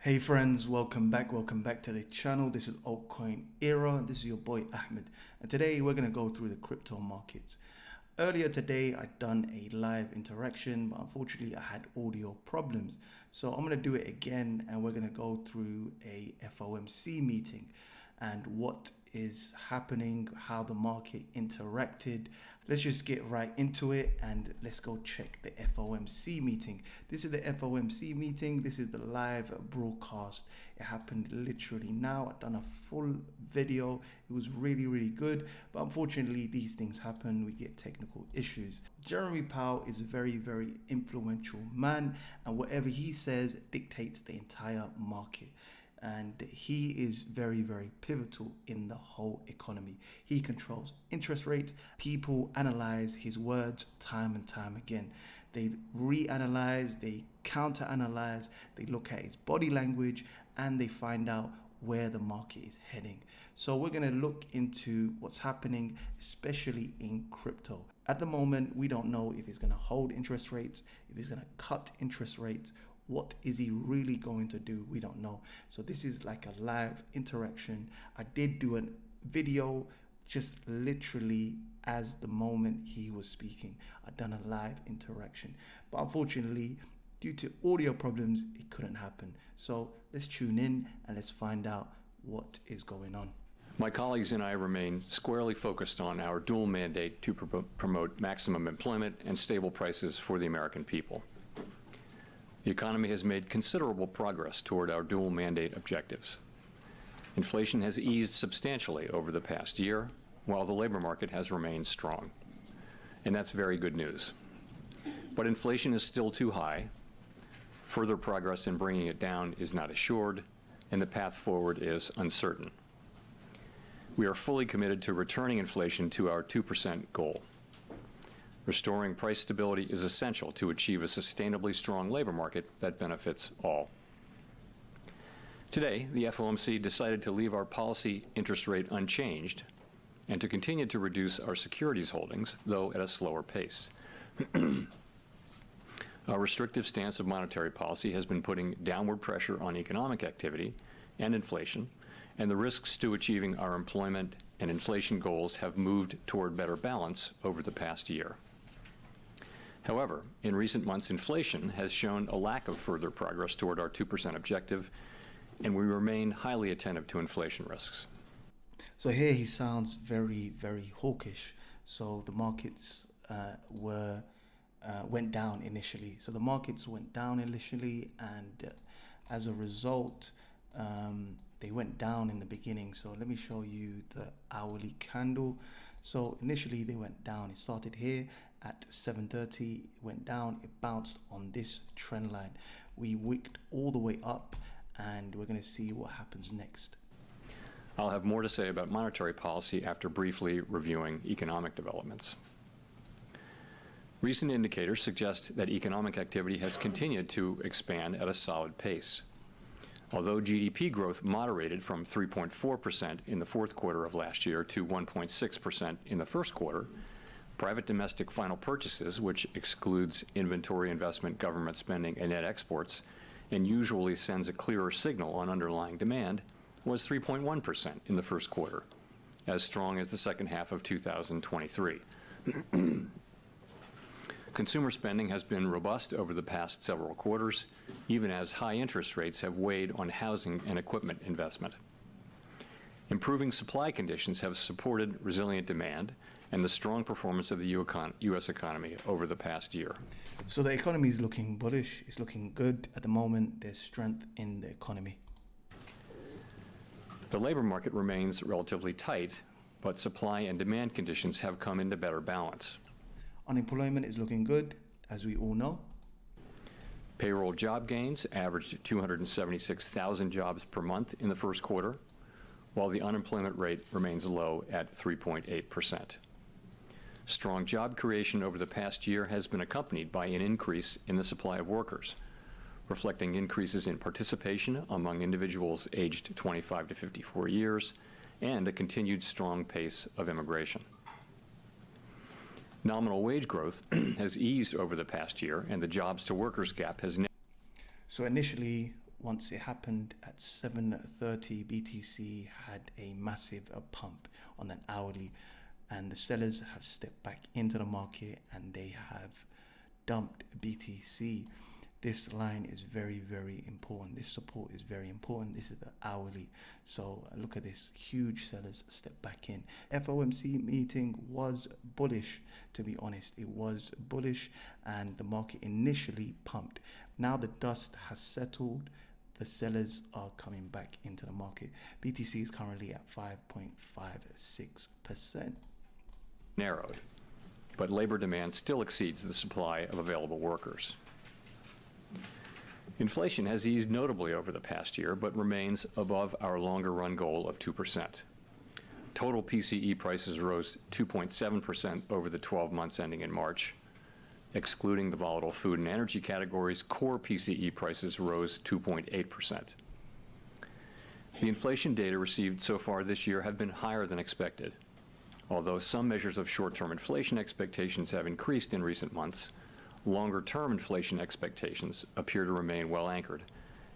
Hey friends, welcome back to the channel. This is Altcoin Era. This is your boy Ahmed, and today we're going to go through the crypto markets. Earlier today I'd done a live interaction, but unfortunately I had audio problems, so I'm going to do it again, and we're going to go through a FOMC meeting and what is happening, how the market interacted. Let's just get right into it and let's go check the FOMC meeting. This is the FOMC meeting. This is the live broadcast. It happened literally now. I've done a full video. It was really good, but unfortunately these things happen. We get technical issues. Jeremy Powell is a very influential man, and whatever he says dictates the entire market. And he is very pivotal in the whole economy. He controls interest rates. People analyze his words time and time again. They reanalyze, they counter-analyze, they look at his body language, and they find out where the market is heading. So we're going to look into what's happening, especially in crypto. At the moment, we don't know if he's going to hold interest rates, if he's going to cut interest rates. What is he really going to do? We don't know. So this is like a live interaction. I did do a video just literally as the moment he was speaking. I've done a live interaction, but unfortunately due to audio problems it couldn't happen. So let's tune in and let's find out what is going on. My colleagues and I remain squarely focused on our dual mandate to promote maximum employment and stable prices for the American people. The economy has made considerable progress toward our dual mandate objectives. Inflation has eased substantially over the past year, while the labor market has remained strong. And that's very good news. But inflation is still too high. Further progress in bringing it down is not assured, and the path forward is uncertain. We are fully committed to returning inflation to our 2% goal. Restoring price stability is essential to achieve a sustainably strong labor market that benefits all. Today, the FOMC decided to leave our policy interest rate unchanged and to continue to reduce our securities holdings, though at a slower pace. Our restrictive stance of monetary policy has been putting downward pressure on economic activity and inflation, and the risks to achieving our employment and inflation goals have moved toward better balance over the past year. However, in recent months, inflation has shown a lack of further progress toward our 2% objective, and we remain highly attentive to inflation risks. So here he sounds very hawkish. So the markets went down initially. So the markets went down initially, and as a result, they went down in the beginning. So let me show you the hourly candle. So initially they went down. It started here at 7:30, went down, it bounced on this trend line. We wicked all the way up, and we're going to see what happens next. I'll have more to say about monetary policy after briefly reviewing economic developments. Recent indicators suggest that economic activity has continued to expand at a solid pace. Although GDP growth moderated from 3.4% in the fourth quarter of last year to 1.6% in the first quarter, private domestic final purchases, which excludes inventory investment, government spending, and net exports, and usually sends a clearer signal on underlying demand, was 3.1% in the first quarter, as strong as the second half of 2023. Consumer spending has been robust over the past several quarters, even as high interest rates have weighed on housing and equipment investment. Improving supply conditions have supported resilient demand and the strong performance of the U.S. economy over the past year. So the economy is looking bullish. It's looking good at the moment. There's strength in the economy. The labor market remains relatively tight, but supply and demand conditions have come into better balance. Unemployment is looking good, as we all know. Payroll job gains averaged 276,000 jobs per month in the first quarter, while the unemployment rate remains low at 3.8%. Strong job creation over the past year has been accompanied by an increase in the supply of workers, reflecting increases in participation among individuals aged 25 to 54 years and a continued strong pace of immigration. Nominal wage growth has eased over the past year, and the jobs to workers gap has So initially once it happened at 7:30, BTC had a massive pump on an hourly, and the sellers have stepped back into the market and they have dumped BTC. This line is very, very important. This support is very important. This is the hourly. So look at this, huge sellers step back in. FOMC meeting was bullish, to be honest. It was bullish and the market initially pumped. Now the dust has settled. The sellers are coming back into the market. BTC is currently at 5.56%. Narrowed, but labor demand still exceeds the supply of available workers. Inflation has eased notably over the past year, but remains above our longer-run goal of 2%. Total PCE prices rose 2.7% over the 12 months ending in March. Excluding the volatile food and energy categories, core PCE prices rose 2.8%. The inflation data received so far this year have been higher than expected. Although some measures of short-term inflation expectations have increased in recent months, longer-term inflation expectations appear to remain well anchored,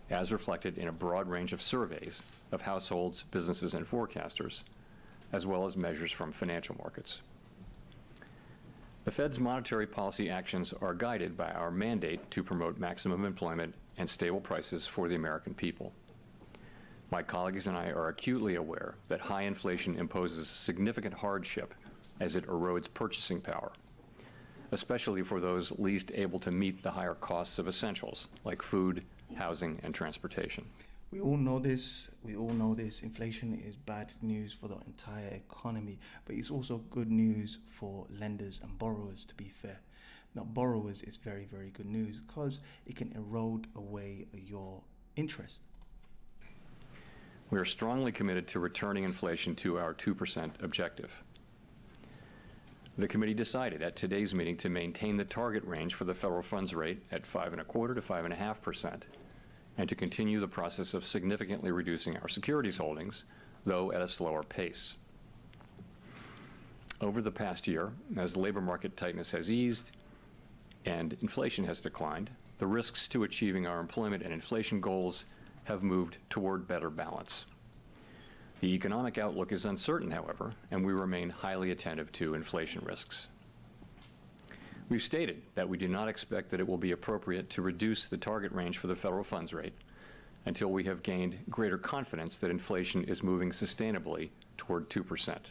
as reflected in a broad range of surveys of households, businesses, and forecasters, as well as measures from financial markets. The Fed's monetary policy actions are guided by our mandate to promote maximum employment and stable prices for the American people. My colleagues and I are acutely aware that high inflation imposes significant hardship as it erodes purchasing power, especially for those least able to meet the higher costs of essentials like food, housing, and transportation. We all know this. Inflation is bad news for the entire economy, but it's also good news for lenders and borrowers, to be fair. Now, borrowers is very, very good news because it can erode away your interest. We are strongly committed to returning inflation to our 2% objective. The committee decided at today's meeting to maintain the target range for the federal funds rate at 5.25% to 5.5%, and to continue the process of significantly reducing our securities holdings, though at a slower pace. Over the past year, as labor market tightness has eased and inflation has declined, the risks to achieving our employment and inflation goals have moved toward better balance. The economic outlook is uncertain, however, and we remain highly attentive to inflation risks. We've stated that we do not expect that it will be appropriate to reduce the target range for the federal funds rate until we have gained greater confidence that inflation is moving sustainably toward 2%.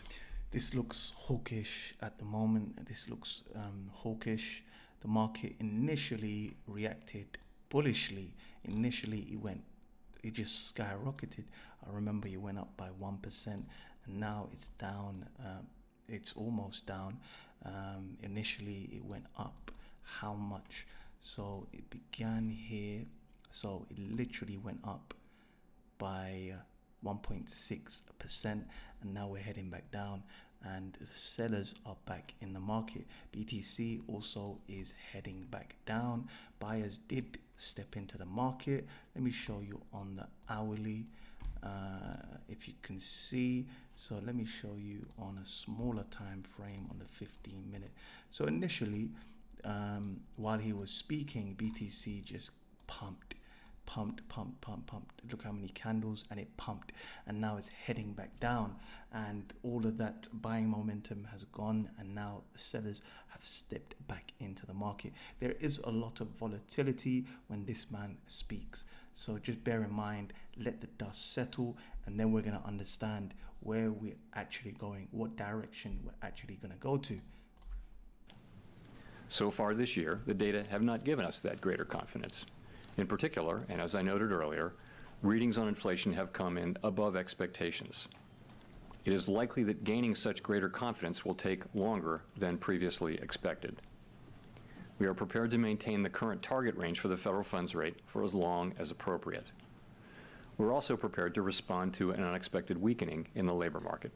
This looks hawkish at the moment. This looks hawkish. The market initially reacted bullishly. Initially, it just skyrocketed. I remember it went up by 1%, and now it's down. It's almost down. Initially, it went up. How much? So it began here. So it literally went up by 1.6%, and now we're heading back down. And the sellers are back in the market. BTC also is heading back down. Buyers did step into the market. Let me show you on the hourly, if you can see. So let me show you on a smaller time frame on the 15-minute. So initially, while he was speaking, BTC just pumped. Look how many candles, and it pumped, and now it's heading back down, and all of that buying momentum has gone, and now the sellers have stepped back into the market. There is a lot of volatility when this man speaks, so just bear in mind, let the dust settle, and then we're going to understand where we're actually going, what direction we're actually going to go to. So far this year, the data have not given us that greater confidence. In particular, and as I noted earlier, readings on inflation have come in above expectations. It is likely that gaining such greater confidence will take longer than previously expected. We are prepared to maintain the current target range for the federal funds rate for as long as appropriate. We're also prepared to respond to an unexpected weakening in the labor market.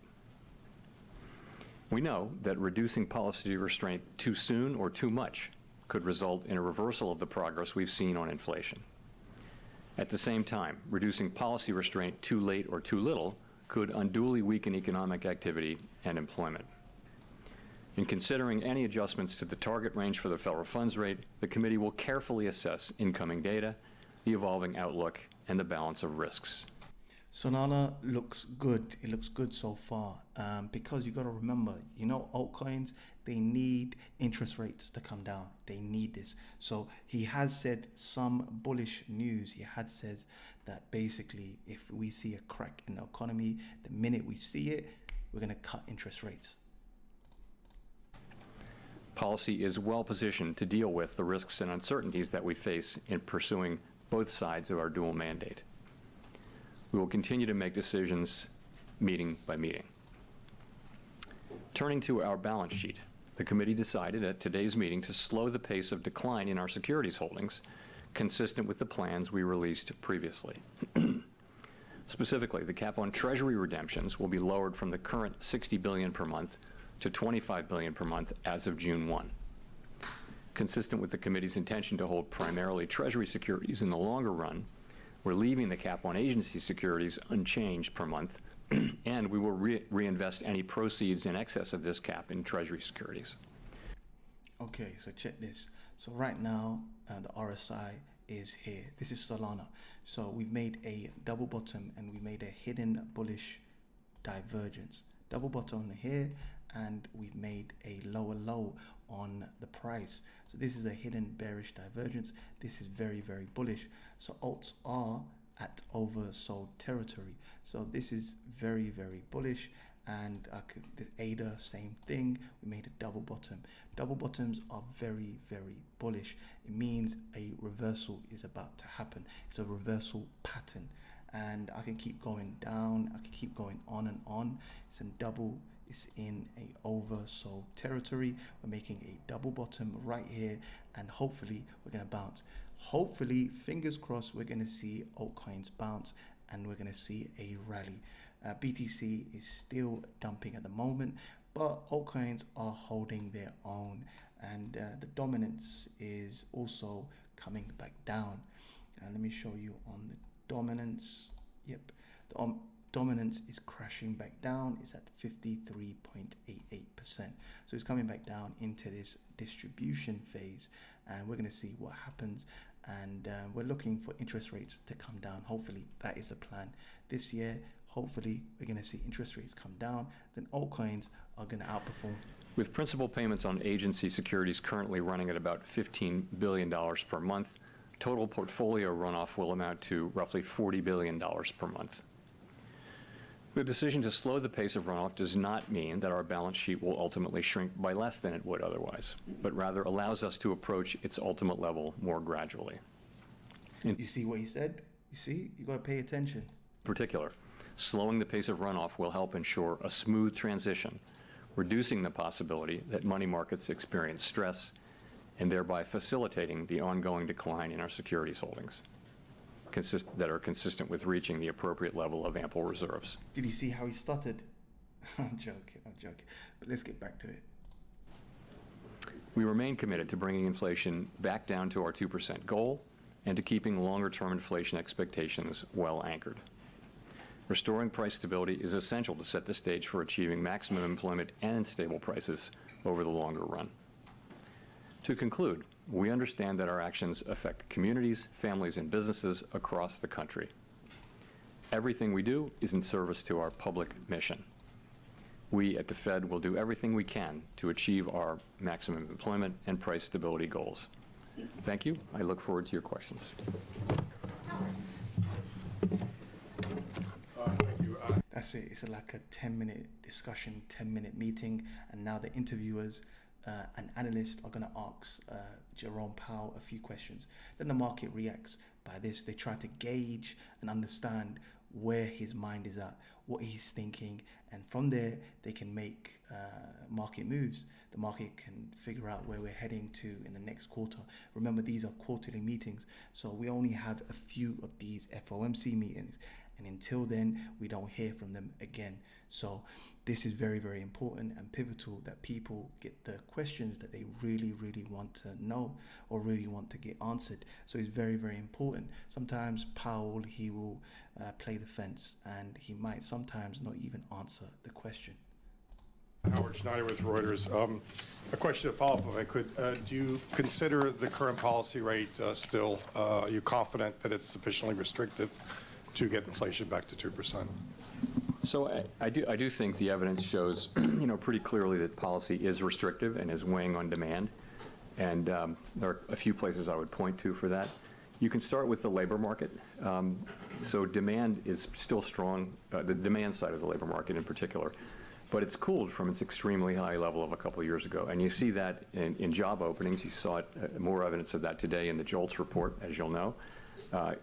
We know that reducing policy restraint too soon or too much could result in a reversal of the progress we've seen on inflation. At the same time, reducing policy restraint too late or too little could unduly weaken economic activity and employment. In considering any adjustments to the target range for the federal funds rate, the committee will carefully assess incoming data, the evolving outlook, and the balance of risks. Solana looks good. It looks good so far, because you got to remember, altcoins, they need interest rates to come down. They need this. So he has said some bullish news. He had said that basically if we see a crack in the economy, the minute we see it, we're going to cut interest rates. Policy is well positioned to deal with the risks and uncertainties that we face in pursuing both sides of our dual mandate. We will continue to make decisions meeting by meeting. Turning to our balance sheet, the committee decided at today's meeting to slow the pace of decline in our securities holdings, consistent with the plans we released previously. Specifically, the cap on Treasury redemptions will be lowered from the current $60 billion per month to $25 billion per month as of June 1. Consistent with the committee's intention to hold primarily Treasury securities in the longer run, we're leaving the cap on agency securities unchanged per month, and we will reinvest any proceeds in excess of this cap in Treasury securities. Okay, so check this. So right now, the RSI is here. This is Solana. So we've made a double bottom and we made a hidden bullish divergence. Double bottom here, and we've made a lower low on the price. So this is a hidden bearish divergence. This is very, very bullish. So alts are at oversold territory. So this is very, very bullish. And the ADA, same thing. We made a double bottom. Double bottoms are very, very bullish. It means a reversal is about to happen. It's a reversal pattern. And I can keep going down. I can keep going on and on. It's in a oversold territory. We're making a double bottom right here, and hopefully we're going to bounce. Hopefully, fingers crossed, we're going to see altcoins bounce and we're going to see a rally. BTC is still dumping at the moment, but altcoins are holding their own, and the dominance is also coming back down. And let me show you on the dominance. Yep, the dominance is crashing back down. It's at 53.88%. So it's coming back down into this distribution phase, and we're going to see what happens. And we're looking for interest rates to come down. Hopefully that is the plan this year. Hopefully we're going to see interest rates come down. Then altcoins are going to outperform. With principal payments on agency securities currently running at about $15 billion per month, total portfolio runoff will amount to roughly $40 billion per month. The decision to slow the pace of runoff does not mean that our balance sheet will ultimately shrink by less than it would otherwise, but rather allows us to approach its ultimate level more gradually. You see what he said? You see? You got to pay attention. In particular, slowing the pace of runoff will help ensure a smooth transition, reducing the possibility that money markets experience stress and thereby facilitating the ongoing decline in our securities holdings that are consistent with reaching the appropriate level of ample reserves. Did you see how he stuttered? I'm joking. But let's get back to it. We remain committed to bringing inflation back down to our 2% goal and to keeping longer-term inflation expectations well anchored. Restoring price stability is essential to set the stage for achieving maximum employment and stable prices over the longer run. To conclude, we understand that our actions affect communities, families, and businesses across the country. Everything we do is in service to our public mission. We at the Fed will do everything we can to achieve our maximum employment and price stability goals. Thank you. I look forward to your questions. That's it. It's like a 10-minute discussion, 10-minute meeting, and now the interviewers and analysts are going to ask Jerome Powell a few questions. Then the market reacts by this. They try to gauge and understand where his mind is at, what he's thinking, and from there they can make market moves. The market can figure out where we're heading to in the next quarter. Remember, these are quarterly meetings, so we only have a few of these FOMC meetings, and until then we don't hear from them again. So this is very, very important and pivotal that people get the questions that they really, really want to know or really want to get answered. So it's very, very important. Sometimes Powell, he will play the fence, and he might sometimes not even answer the question. Howard Schneider with Reuters. A question to follow up, if I could. Do you consider the current policy rate still, are you confident that it's sufficiently restrictive to get inflation back to 2%? So I do think the evidence shows, pretty clearly that policy is restrictive and is weighing on demand. And there are a few places I would point to for that. You can start with the labor market. So demand is still strong, the demand side of the labor market in particular, but it's cooled from its extremely high level of a couple of years ago. And you see that in job openings. You saw it, more evidence of that today in the JOLTS report, as you'll know.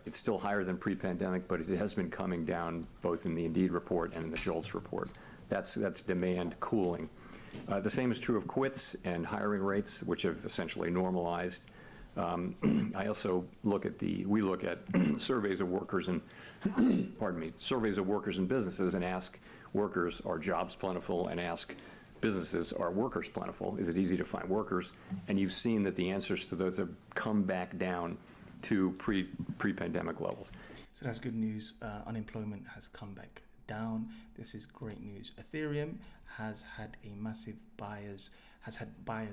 It's still higher than pre-pandemic, but it has been coming down both in the Indeed report and in the JOLTS report. That's demand cooling. The same is true of quits and hiring rates, which have essentially normalized. I also we look at surveys of workers and, surveys of workers and businesses and ask workers, are jobs plentiful, and ask businesses, are workers plentiful? Is it easy to find workers? And you've seen that the answers to those have come back down to pre-pandemic levels. So that's good news. Unemployment has come back down. This is great news. Ethereum has had buyers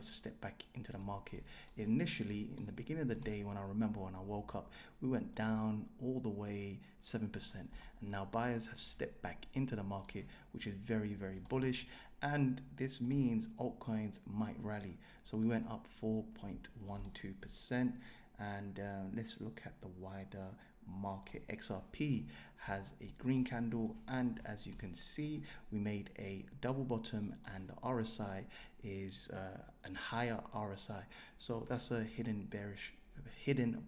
step back into the market. Initially, in the beginning of the day, when I woke up, we went down all the way 7%. And now buyers have stepped back into the market, which is very, very bullish. And this means altcoins might rally. So we went up 4.12%. And let's look at the wider market. XRP has a green candle, and as you can see, we made a double bottom, and the RSI is a higher RSI. So that's a hidden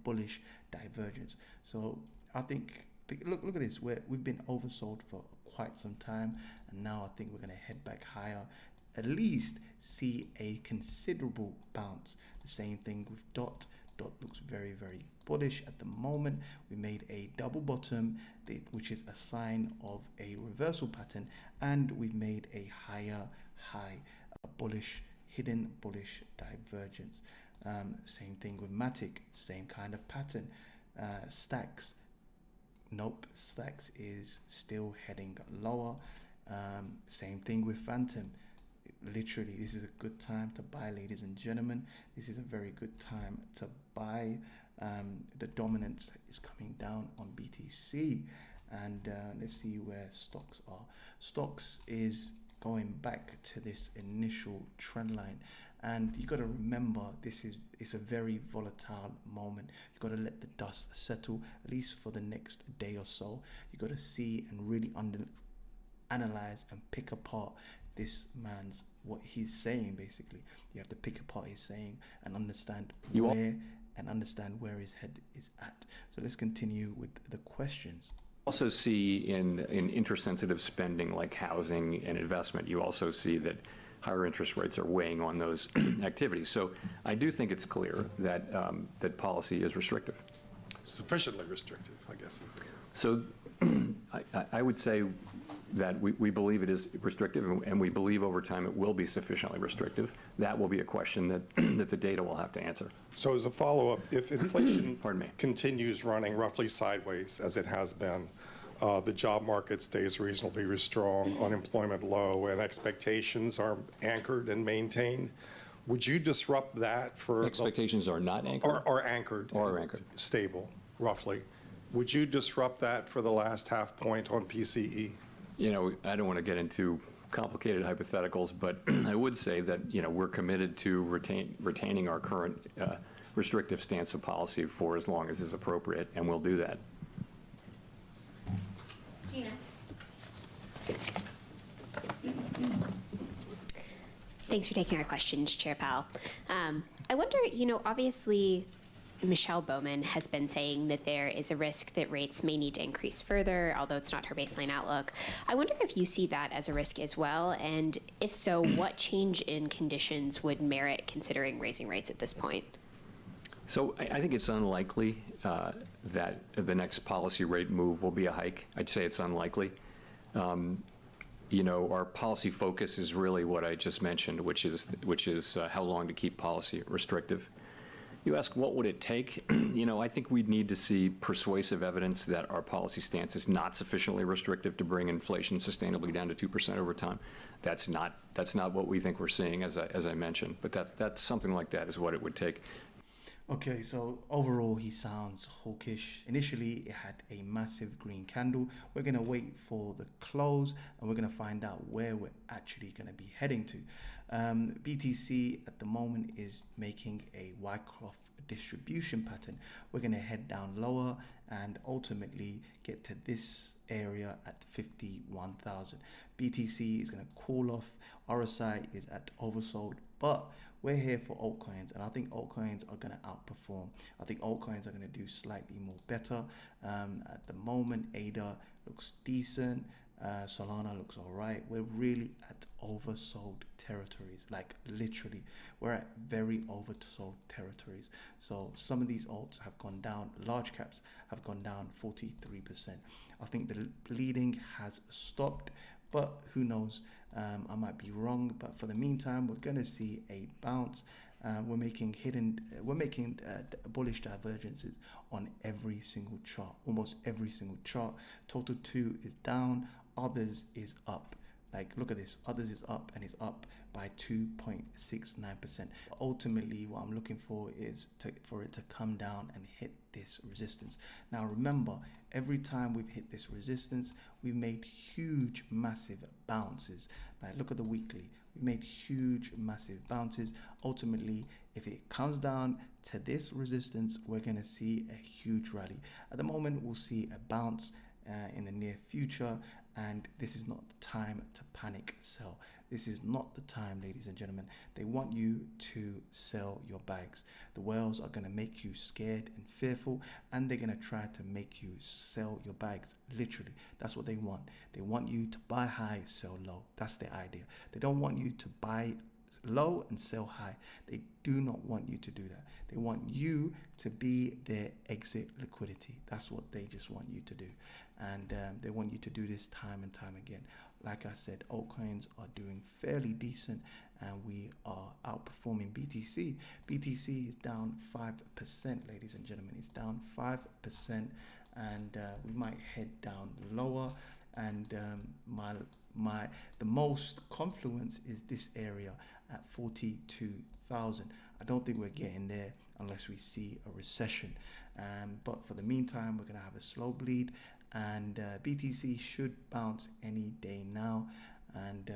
bullish divergence. So I think, look at this. We've been oversold for quite some time, and now I think we're going to head back higher. At least see a considerable bounce. The same thing with DOT. DOT looks very, very bullish at the moment. We made a double bottom, which is a sign of a reversal pattern, and we've made a higher high, hidden bullish divergence. Same thing with Matic, same kind of pattern. Stacks, nope, Stacks is still heading lower. Same thing with Phantom. Literally, this is a good time to buy, ladies and gentlemen. This is a very good time to buy. The dominance is coming down on BTC, and let's see where stocks are. Stocks is going back to this initial trend line, and you got to remember it's a very volatile moment. You got to let the dust settle, at least for the next day or so. You got to see and really analyze and pick apart this man's what he's saying. Basically, you have to pick apart his saying and understand where his head is at. So let's continue with the questions. Also see in interest-sensitive spending like housing and investment, you also see that higher interest rates are weighing on those activities. So I do think it's clear that that policy is restrictive. Sufficiently restrictive, I guess. So I would say that we believe it is restrictive, and we believe over time it will be sufficiently restrictive. That will be a question that that the data will have to answer. So as a follow-up, if inflation Pardon me. continues running roughly sideways as it has been, the job market stays reasonably strong, unemployment low, and expectations are anchored and maintained, would you disrupt that for... Expectations are not anchored? Or anchored. Or anchored. Stable, roughly. Would you disrupt that for the last half point on PCE? I don't want to get into complicated hypotheticals, but I would say that, we're committed to retaining our current restrictive stance of policy for as long as is appropriate, and we'll do that. Gina. Thanks for taking our questions, Chair Powell. I wonder, obviously, Michelle Bowman has been saying that there is a risk that rates may need to increase further, although it's not her baseline outlook. I wonder if you see that as a risk as well, and if so, what change in conditions would merit considering raising rates at this point? So I think it's unlikely that the next policy rate move will be a hike. I'd say it's unlikely. Our policy focus is really what I just mentioned, which is how long to keep policy restrictive. You ask, what would it take? I think we'd need to see persuasive evidence that our policy stance is not sufficiently restrictive to bring inflation sustainably down to 2% over time. That's not what we think we're seeing, as I mentioned. But that's something like that is what it would take. Okay, so overall he sounds hawkish. Initially it had a massive green candle. We're going to wait for the close and we're going to find out where we're actually going to be heading to. BTC at the moment is making a Wyckoff distribution pattern. We're going to head down lower and ultimately get to this area at 51,000. BTC is going to cool off. RSI is at oversold, but we're here for altcoins, and I think altcoins are going to outperform. I think altcoins are going to do slightly more better. At the moment, ADA looks decent. Solana looks all right. We're really at oversold territories, like literally we're at very oversold territories. So some of these alts have gone down. Large caps have gone down 43%. I think the bleeding has stopped, but who knows? I might be wrong, but for the meantime, we're going to see a bounce. We're making bullish divergences on every single chart, almost every single chart. Total 2 is down, others is up. Like, look at this, others is up and is up by 2.69%. Ultimately, what I'm looking for is for it to come down and hit this resistance. Now, remember, every time we've hit this resistance, we've made huge, massive bounces. Like, look at the weekly. We've made huge, massive bounces. Ultimately, if it comes down to this resistance, we're going to see a huge rally. At the moment, we'll see a bounce in the near future, and this is not the time to panic sell. This is not the time, ladies and gentlemen. They want you to sell your bags. The whales are going to make you scared and fearful, and they're going to try to make you sell your bags. Literally, that's what they want. They want you to buy high, sell low. That's their idea. They don't want you to buy low and sell high. They do not want you to do that. They want you to be their exit liquidity. That's what they just want you to do. And they want you to do this time and time again. Like I said, altcoins are doing fairly decent, and we are outperforming BTC. BTC is down 5%, ladies and gentlemen. It's down 5%, and we might head down lower. And the most confluence is this area at 42,000. I don't think we're getting there unless we see a recession. But for the meantime, we're going to have a slow bleed, and BTC should bounce any day now. And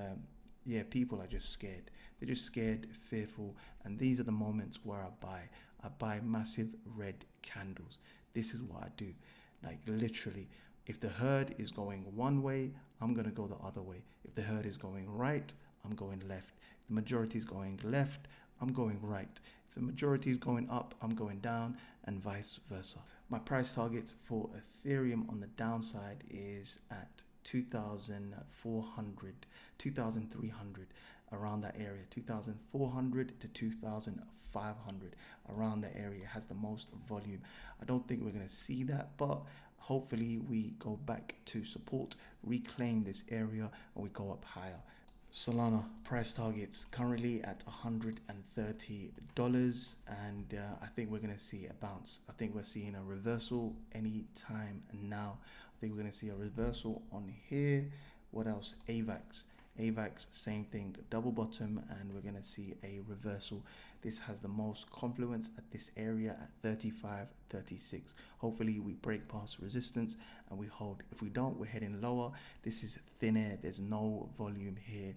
yeah, people are just scared. They're just scared, fearful, and these are the moments where I buy. I buy massive red candles. This is what I do. Like, literally, if the herd is going one way, I'm going to go the other way. If the herd is going right, I'm going left. If the majority is going left, I'm going right. If the majority is going up, I'm going down, and vice versa. My price targets for Ethereum on the downside is at 2,400, 2,300, around that area. 2,400 to 2,500, around that area has the most volume. I don't think we're going to see that, but hopefully we go back to support, reclaim this area, and we go up higher. Solana price targets currently at $130, and I think we're going to see a bounce. I think we're seeing a reversal any time now. I think we're going to see a reversal on here. What else? AVAX, same thing, double bottom, and we're going to see a reversal. This has the most confluence at this area at 35, 36. Hopefully we break past resistance and we hold. If we don't, we're heading lower. This is thin air. There's no volume here.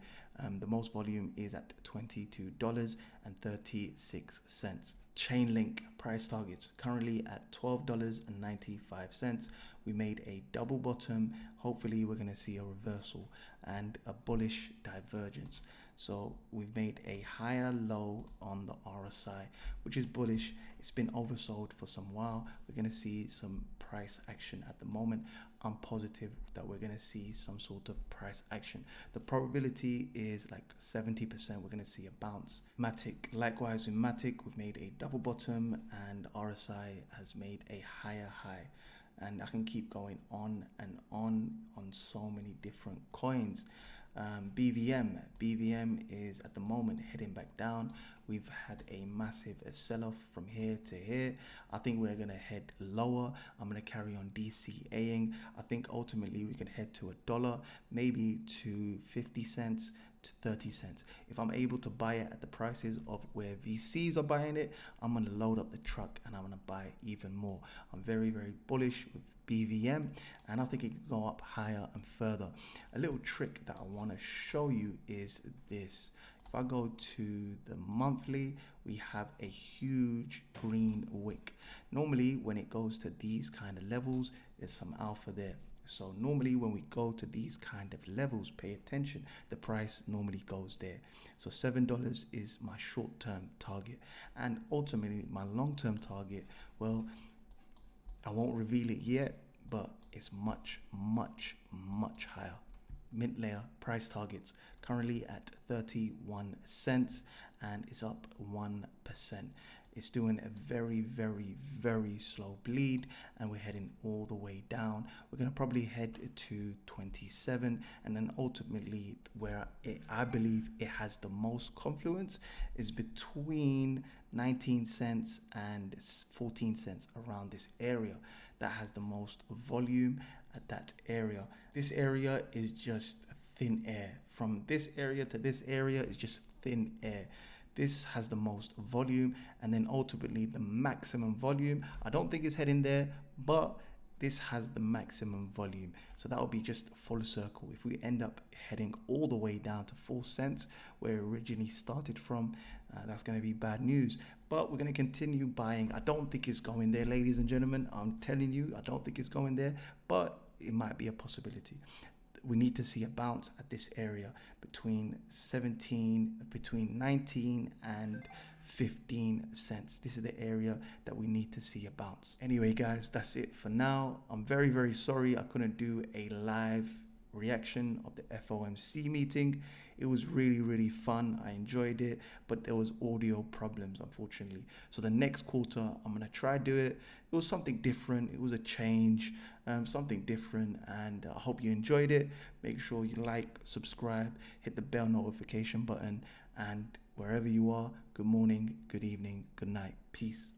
The most volume is at $22.36. Chainlink price targets currently at $12.95. We made a double bottom. Hopefully we're going to see a reversal and a bullish divergence. So we've made a higher low on the RSI, which is bullish. It's been oversold for some while. We're going to see some price action at the moment. I'm positive that we're going to see some sort of price action. The probability is like 70%. We're going to see a bounce. Matic, likewise with Matic, we've made a double bottom and RSI has made a higher high. And I can keep going on and on so many different coins. BVM is at the moment heading back down. We've had a massive sell-off from here to here. I think we're going to head lower. I'm going to carry on DCAing. I think ultimately we can head to $1, maybe to 50 cents to 30 cents. If I'm able to buy it at the prices of where VCs are buying it, I'm going to load up the truck and I'm going to buy even more. I'm very, very bullish with BVM, and I think it could go up higher and further. A little trick that I want to show you is this. If I go to the monthly, we have a huge green wick. Normally when it goes to these kind of levels, there's some alpha there. So normally when we go to these kind of levels, pay attention, the price normally goes there. So $7 is my short-term target, and ultimately my long-term target, well, I won't reveal it yet, but it's much, much, much higher. Mint layer price targets currently at 31 cents, and it's up 1%. It's doing a very, very, very slow bleed, and we're heading all the way down. We're going to probably head to 27, and then ultimately where I believe it has the most confluence is between 19 cents and 14 cents, around this area. That has the most volume at that area. This area is just thin air. From this area to this area is just thin air. This has the most volume, and then ultimately the maximum volume. I don't think it's heading there, but this has the maximum volume. So that will be just full circle. If we end up heading all the way down to 4 cents, where it originally started from, that's going to be bad news. But we're going to continue buying. I don't think it's going there, ladies and gentlemen. I'm telling you, I don't think it's going there, but it might be a possibility. We need to see a bounce at this area between 19 and 15 cents. This is the area that we need to see a bounce. Anyway, guys, that's it for now. I'm very, very sorry I couldn't do a live reaction of the FOMC meeting. It was really, really fun. I enjoyed it, but there was audio problems, unfortunately. So the next quarter, I'm gonna try do it. It was something different. It was a change, something different, and I hope you enjoyed it. Make sure you like, subscribe, hit the bell notification button, and wherever you are, good morning, good evening, good night. Peace.